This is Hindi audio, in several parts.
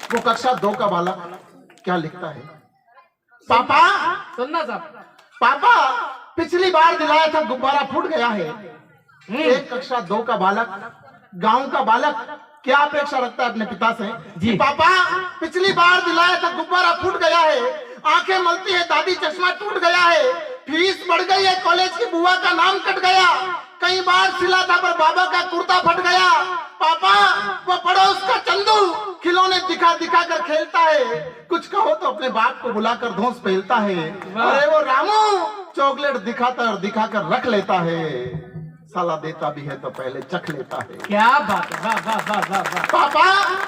वो कक्षा 2 का बालक क्या लिखता है। पापा सुनना साहब। पापा, पिछली बार दिलाया था गुब्बारा फूट गया है। एक कक्षा 2 का बालक, गांव का बालक क्या अपेक्षा रखता है अपने पिता से जी। कि पापा, पिछली बार दिलाया था गुब्बारा फूट गया है, आंखें मलती है दादी चश्मा टूट गया है, फीस बढ़ गई है कॉलेज की बुआ का नाम कट गया, कई बार सिला था पर बाबा का कुर्ता फट गया। पापा, वो पड़ोस का चंदू खिलौने दिखा दिखा कर खेलता है, कुछ कहो तो अपने बाप को बुलाकर धौंस पहलता है। अरे वो रामू चॉकलेट दिखाता और दिखाकर रख लेता है, साला देता भी है तो पहले चख लेता है। क्या बात है, वाह वाह वाह वाह वाह। पापा,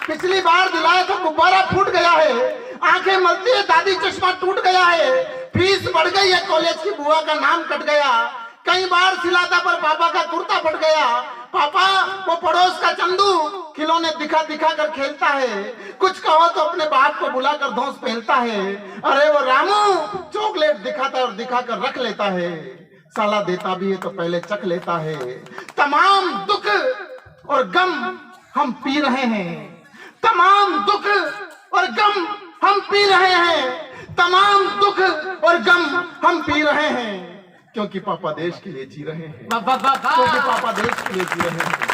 पिछली बार दिलाया था गुब्बारा फूट गया है, आंखें मलती है दादी चश्मा टूट गया है, फीस बढ़ गई है कॉलेज की बुआ का नाम कट गया, कई बार सिला था पर पापा का कुर्ता फट गया। पापा, वो पड़ोस का चंदू खिलौने दिखा दिखा कर खेलता है, कुछ कहो तो अपने बाप को बुलाकर धौंस पहलता है। अरे वो रामू चॉकलेट दिखाता और दिखाकर रख लेता है, साला देता भी है तो पहले चख लेता है। तमाम दुख और गम हम पी रहे हैं, तमाम दुख और गम हम पी रहे हैं, तमाम दुख और गम हम पी रहे हैं, क्योंकि पापा देश के लिए जी रहे हैं, क्योंकि पापा देश के लिए जी रहे हैं।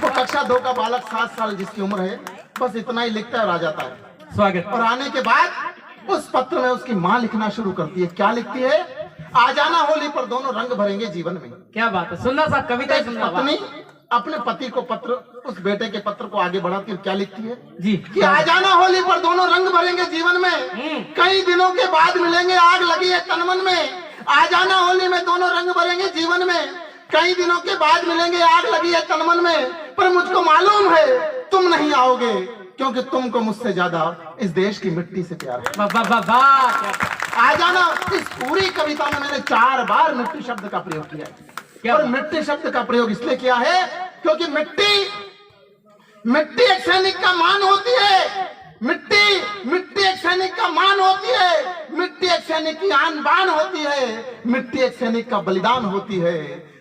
वो कक्षा 2 का बालक 7 साल जिसकी उम्र है, बस इतना ही लिखता है और आ जाता है। स्वागत। और आने के बाद उस पत्र में उसकी माँ लिखना शुरू करती है। क्या लिखती है? आ जाना होली पर दोनों रंग भरेंगे जीवन में। क्या बात है, सुनना साहब, कविता सुनना। पत्नी अपने पति को पत्र, उस बेटे के पत्र को आगे बढ़ाती है, क्या लिखती है जी कि आ जाना होली पर दोनों रंग भरेंगे जीवन में, कई दिनों के बाद मिलेंगे आग लगी है तन मन में। आ जाना होली में दोनों रंग भरेंगे जीवन में, कई दिनों के बाद मिलेंगे आग लगी है तन मन में, पर मुझको मालूम है तुम नहीं आओगे, क्योंकि तुमको मुझसे ज्यादा इस देश की मिट्टी से प्यार है। वाह वाह वाह वाह। आ जाना, इस पूरी कविता में मैंने 4 बार मिट्टी शब्द का प्रयोग किया है। और मिट्टी शब्द का प्रयोग इसलिए किया है क्योंकि मिट्टी एक सैनिक का मान होती है, मिट्टी एक सैनिक का मान होती है, मिट्टी एक सैनिक की आन बान होती है, मिट्टी एक सैनिक का बलिदान होती है।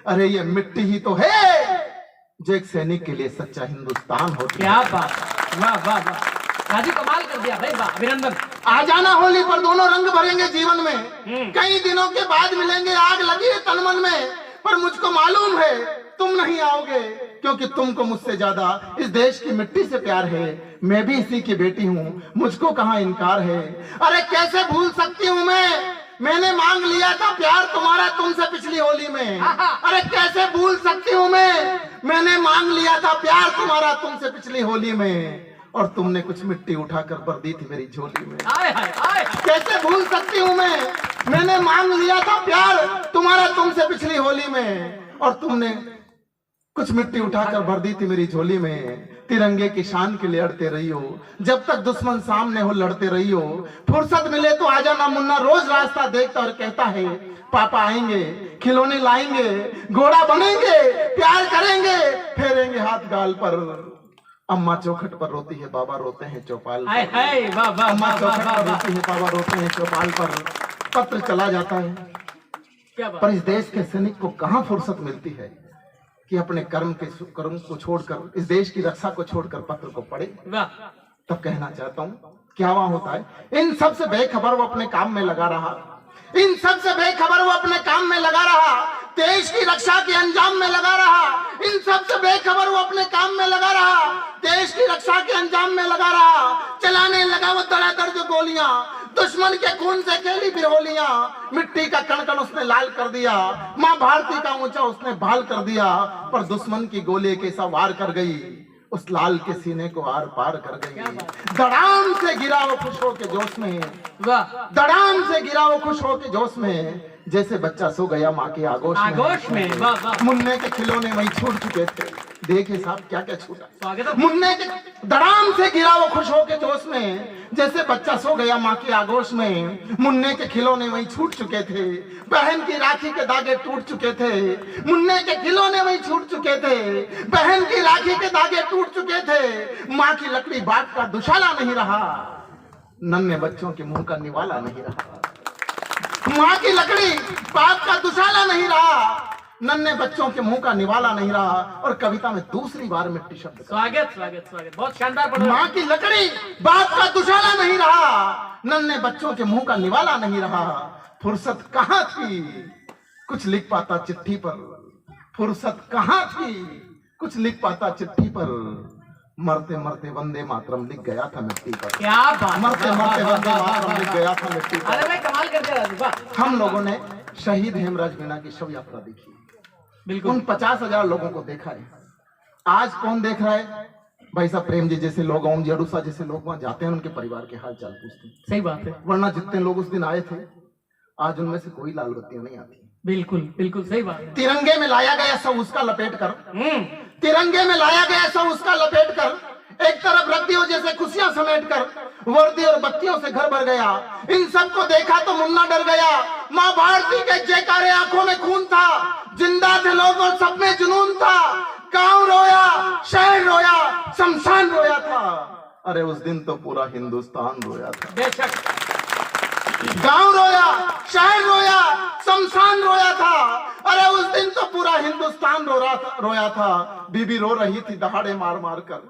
अरे ये मिट्टी ही तो है जो एक सैनिक के लिए सच्चा हिंदुस्तान होती है। क्या बात, वाह वाह वाह, राजू कमाल कर दिया भाई, वाह, अभिनंदन। आ जाना होली पर दोनों रंग भरेंगे जीवन में, कई दिनों के बाद मिलेंगे आग लगी है तन मन में, पर मुझको मालूम है तुम नहीं आओगे, क्योंकि तुमको मुझसे ज्यादा इस देश की मिट्टी से प्यार है। मैं भी इसी की बेटी हूँ, मुझको कहाँ इनकार है। अरे कैसे भूल सकती हूँ मैंने मांग लिया था प्यार तुम्हारा तुमसे पिछली होली में। अरे कैसे भूल सकती हूँ मैंने मांग लिया था प्यार तुम्हारा तुमसे पिछली होली में, और तुमने कुछ मिट्टी उठाकर भर दी थी मेरी झोली में। आए हाय आए। कैसे भूल सकती हूँ मैंने मांग लिया था प्यार तुम्हारा तुमसे पिछली होली में, और तुमने कुछ मिट्टी उठाकर भर दी थी मेरी झोली में। तिरंगे की शान के लिए अड़ते रही हो, जब तक दुश्मन सामने हो लड़ते रही हो, फुर्सत मिले तो आ जाना मुन्ना रोज रास्ता देखता और कहता है पापा आएंगे, खिलौने लाएंगे, घोड़ा बनेंगे, प्यार करेंगे, फेरेंगे हाथ गाल पर। अम्मा चौखट पर रोती है, बाबा रोते हैं चौपाल पर। वाह वाह, अम्मा चौखट पर रोती है, बाबा रोते हैं चौपाल पर। पत्र चला जाता है, क्या बात। पर इस देश के सैनिक को कहाँ फुर्सत मिलती है कि अपने कर्म को छोड़कर, इस देश की रक्षा को छोड़कर पत्र को पढ़े। वाह। तब कहना चाहता हूँ क्या वहां होता है, इन सब से बेखबर वो अपने काम में लगा रहा, इन सब से बेखबर वो अपने काम में लगा रहा, देश की रक्षा के अंजाम में लगा रहा। इन सब से बेखबर वो अपने काम में लगा रहा, देश की रक्षा के अंजाम में लगा रहा। चलाने लगा वो धड़ाधड़ जो गोलियां, दुश्मन के खून से खेली फिर होलियां। मिट्टी का कण कण उसने लाल कर दिया, माँ भारती का ऊंचा उसने भाल कर दिया, पर दुश्मन की गोली कैसा वार कर गई, उस लाल के सीने को आर पार कर गई। धड़ाम से गिरा वो खुश हो के जोश में, धड़ाम से गिरा वो खुश हो के जोश में, जैसे बच्चा सो गया माँ के आगोश में। मुन्ने के खिलौने वहीं छूट चुके थे, देखिए साहब क्या क्या छूटा। मुन्ने के धड़ाम से गिरा वो खुश हो के जोश में, जैसे बच्चा सो गया माँ के आगोश में। मुन्ने के खिलौने वहीं छूट चुके थे, बहन की राखी के धागे टूट चुके थे। मुन्ने के खिलौने वहीं छूट चुके थे, बहन की राखी के धागे टूट चुके थे। माँ की लकड़ी बाप का दुशाला नहीं रहा, नन्हे बच्चों के मुंह का निवाला नहीं रहा। माँ की लकड़ी बाप का दुशाला नहीं रहा, नन्हे बच्चों के मुंह का निवाला नहीं रहा। और कविता में दूसरी बार मिट्टी शब्द का। स्वागत स्वागत स्वागत, बहुत शानदार पढ़ रहे माँ हो। की लकड़ी बाप का दुशाला नहीं रहा, नन्हे बच्चों के मुंह का निवाला नहीं रहा। फुर्सत कहाँ थी कुछ लिख पाता चिट्ठी पर, फुर्सत कहाँ थी कुछ लिख पाता चिट्ठी पर। मरते मरते वंदे मातरम लिख गया था मिट्टी पर। क्या बात, मरते वाह, मरते वाह, वंदे वाह, मातरम वाह, लिख वाह। गया था मिट्टी पर। अरे भाई कमाल कर दिया राजू, वाह। हम लोगों ने शहीद हेमराज मीणा की शव यात्रा देखी, बिल्कुल उन 50,000 लोगों को देखा है। आज कौन देख रहा है? भाई साहब प्रेम जी जैसे लोग, ओम जी अडूसा जैसे लोग वहां जाते हैं, उनके परिवार के हाल चाल पूछते हैं। सही बात है, वरना जितने लोग उस दिन आए थे, आज उनमें से कोई लाल बत्तियां नहीं आती। बिल्कुल बिल्कुल सही बात है। तिरंगे में लाया गया सब उसका लपेट कर, तिरंगे में लाया गया सब उसका लपेट कर, एक तरफ रख दियो जैसे खुशियां समेट कर, वर्दी और बत्तियों से घर भर गया। इन सबको देखा तो मुन्ना डर गया। माँ भारती के जयकारे आंखों में खून था, जिंदा थे लोग और सब में जुनून था। गांव रोया, शहर रोया, शमशान रोया था। अरे उस दिन तो पूरा हिंदुस्तान रोया था। बेशक, गांव रोया, शहर रोया, शमशान रोया था। अरे उस दिन तो पूरा हिंदुस्तान रोया था। बीबी रो रही थी दहाड़े मार मार कर,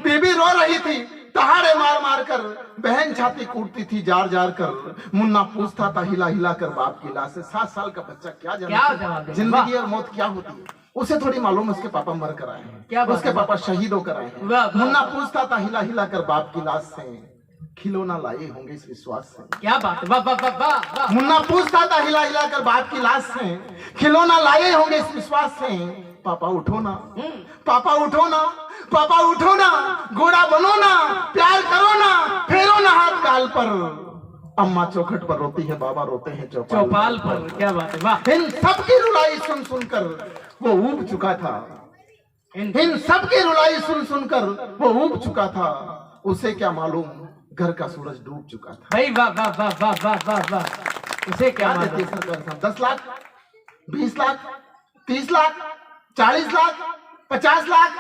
बीबी रो रही थी दहाड़े मार मार कर। बहन छाती कूटती थी जार जार कर। मुन्ना पूछता था हिला हिला कर बाप की लाश से, 7 साल का बच्चा क्या जवाब जाने देगा? जिंदगी और मौत क्या होती है उसे थोड़ी मालूम। उसके पापा मर कर आए क्या हैं, बात उसके है? पापा शहीद होकर आए वाह, हैं। वाह। मुन्ना पूछता था हिला हिला कर बाप की लाश से, खिलौना लाए होंगे इस विश्वास से। क्या बात है, वाह वाह वाह वाह वाह। मुन्ना पूछता था हिला हिला कर बाप की लाश से, खिलौना लाए होंगे इस विश्वास से। पापा उठो ना, पापा उठो ना, पापा उठो ना, घोड़ा बनो ना, प्यार करो ना, फेरो ना हाथ गाल पर। अम्मा चौखट पर रोती है, बाबा रोते हैं चौपाल पर। क्या बात है, वाह। इन सबकी रुलाई सुन सुनकर वो ऊब चुका था, इन सबकी रुलाई सुन सुनकर वो ऊब चुका था। उसे क्या मालूम घर का सूरज डूब चुका था। भाई वाह वाह वाह वाह वाह वाह वाह। उसे क्या क्या देती मालूम? सरकार साहब? 10 लाख, 20 लाख, 30 लाख, 40 लाख, 50 लाख।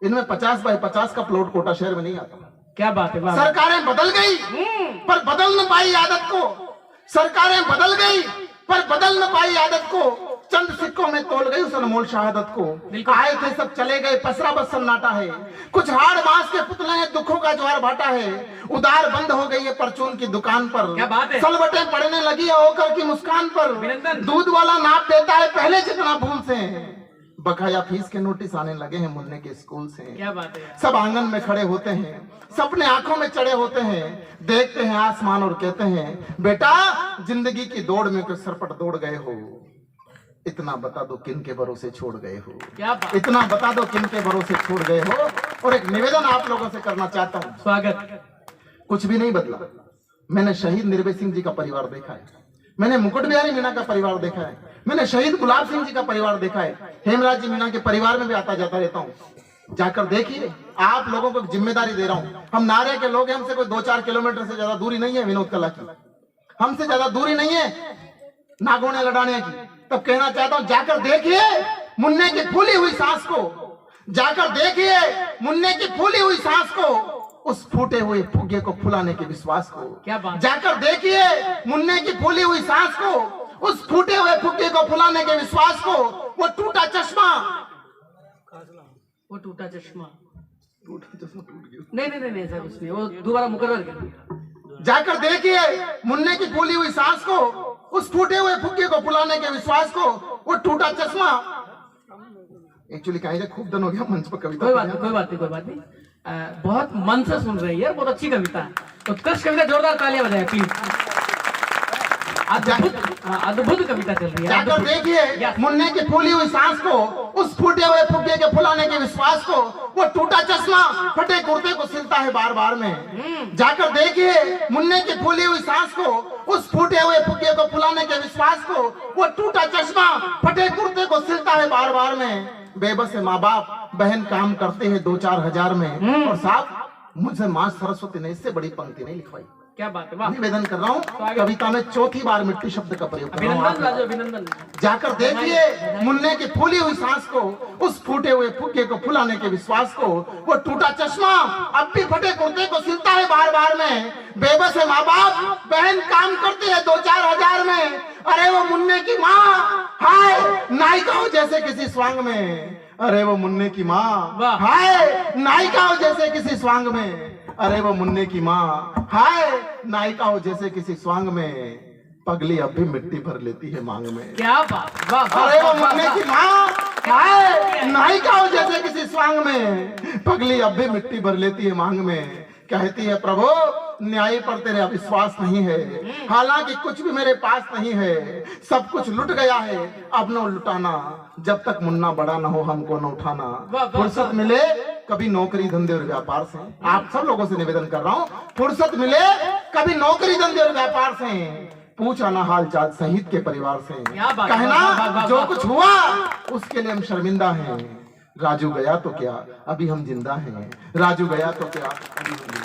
इनमें 50 बाय 50 का प्लॉट कोटा शहर में नहीं आता। क्या बात है, वाह। सरकारें बदल गई पर बदल न पाई आदत को, सरकारें बदल गई पर बदल न पाई आदत को। चंद सिक्कों में तोल गई उस अनमोल शहादत को। आए थे सब चले गए, पसरा बस सन्नाटा है। कुछ हाड़ बांस के पुतले हैं, दुखों का ज्वार भाटा है। उधार बंद हो गई है परचून की दुकान पर। क्या बात है? सलवटें पड़ने लगी है होकर की मुस्कान पर। अभिनंदन। दूध वाला नाप देता है पहले जितना भूल से। बकाया फीस के नोटिस आने लगे हैं मुन्ने के स्कूल से। क्या बात है, सब आंगन में खड़े होते हैं, सपने आंखों में चढ़े होते हैं। देखते हैं आसमान और कहते हैं बेटा जिंदगी की दौड़ में कुछ सरपट दौड़ गए हो। इतना बता दो किन के भरोसे छोड़ गए हो, क्या बात। इतना बता दो किन के भरोसे छोड़ गए हो। और एक निवेदन आप लोगों से करना चाहता हूँ। स्वागत। कुछ भी नहीं बदला। मैंने शहीद निर्भय सिंह जी का परिवार देखा है, मैंने मुकुट बिहारी मीणा का परिवार देखा है, मैंने शहीद गुलाब सिंह जी का परिवार देखा है। हेमराज जी मीणा के परिवार में भी आता जाता रहता हूँ। जाकर देखिए, आप लोगों को जिम्मेदारी दे रहा हूँ। हम नारे के लोग हैं, हमसे कोई 2-4 किलोमीटर से ज्यादा दूरी नहीं है विनोद कला की, हमसे ज्यादा दूरी नहीं है नागोने लड़ाने की। तब कहना चाहता हूँ जाकर देखिए मुन्ने की फूली हुई सांस को, जाकर देखिए मुन्ने की फूली हुई सांस को, उस फूटे हुए फुग्गे को फुलाने के विश्वास को। क्या बात। जाकर देखिए मुन्ने की फूली हुई सांस को, उस फूटे हुए फुग्गे को फुलाने के विश्वास को। वो टूटा चश्मा, वो टूटा चश्मा। टूट गया। नहीं नहीं नहीं सर, उसने वो दोबारा मुकर्रर कर दिया। जाकर देखिए मुन्ने की फूली हुई सांस को, उस फूटे हुए फुग्गे को फुलाने के विश्वास को। वो टूटा चश्मा। एक्चुअली कहीं खूब दिन हो गया मंच पर कविता। कोई बात नहीं, कोई बात नहीं, कोई बात नहीं। बहुत मन से सुन रहे हैं यार, बहुत अच्छी कविता है। उत्कृष्ट कविता, जोरदार तालियां बजाएं प्लीज। अद्भुत, अद्भुत कविता चल रही है। जाकर अद्भुत। देखिए मुन्ने की फूली हुई सांस को, उस फूटे हुए फुग्गे के फुलाने के विश्वास को। वो टूटा चश्मा फटे कुर्ते को सिलता है बार बार में। जाकर देखिए मुन्ने की फूली हुई सांस को, उस फूटे हुए फुग्गे को फुलाने के विश्वास को। वो टूटा चश्मा फटे कुर्ते को सिलता है बार बार में। बेबस है माँ बाप, बहन काम करते हैं 2-4 हजार में। और साहब मुझसे माँ सरस्वती ने इससे बड़ी पंक्ति नहीं लिखवाई। क्या बात है, वाह। निवेदन कर रहा हूँ, कविता में चौथी बार मिट्टी शब्द का प्रयोग कर रहा हूं। अभिनंदन राजू, अभिनंदन। जाकर देखिए मुन्ने की फूली हुई सांस को, उस फूटे हुए फुग्गे को फुलाने के विश्वास को। वो टूटा चश्मा अब भी फटे कुर्ते को सिलता है बार बार में। बेबस है माँ बाप, बहन काम करती है 2-4 हजार में। अरे वो मुन्ने की माँ हाय नायिकाओं जैसे किसी स्वांग में, अरे वो मुन्ने की माँ वाह। हाय नायिकाओं जैसे किसी स्वांग में, अरे वो मुन्ने की माँ हाय नायिकाओं जैसे किसी स्वांग में, पगली अब भी मिट्टी भर लेती है मांग में। क्या बात, वाह वाह, अरे वो वाह, मुन्ने वाह, की माँ हाय नायिकाओं जैसे किसी स्वांग में, पगली अब भी मिट्टी भर लेती है मांग में। कहती है प्रभु न्याय पर तेरे अविश्वास नहीं है, हालांकि कुछ भी मेरे पास नहीं है, सब कुछ लुट गया है अब न लुटाना, जब तक मुन्ना बड़ा न हो हमको न उठाना। वाह, फुर्सत मिले कभी नौकरी धंधे और व्यापार से, आप सब लोगों से निवेदन कर रहा हूँ, फुर्सत मिले कभी नौकरी धंधे और व्यापार से, पूछ आना हाल चाल शहीद के परिवार से, क्या बात, कहना वाह, वाह, वाह, जो वाह। कुछ हुआ उसके लिए हम शर्मिंदा हैं, राजू गया तो क्या अभी हम जिंदा हैं, राजू गया तो क्या अभी हम जिंदा हैं।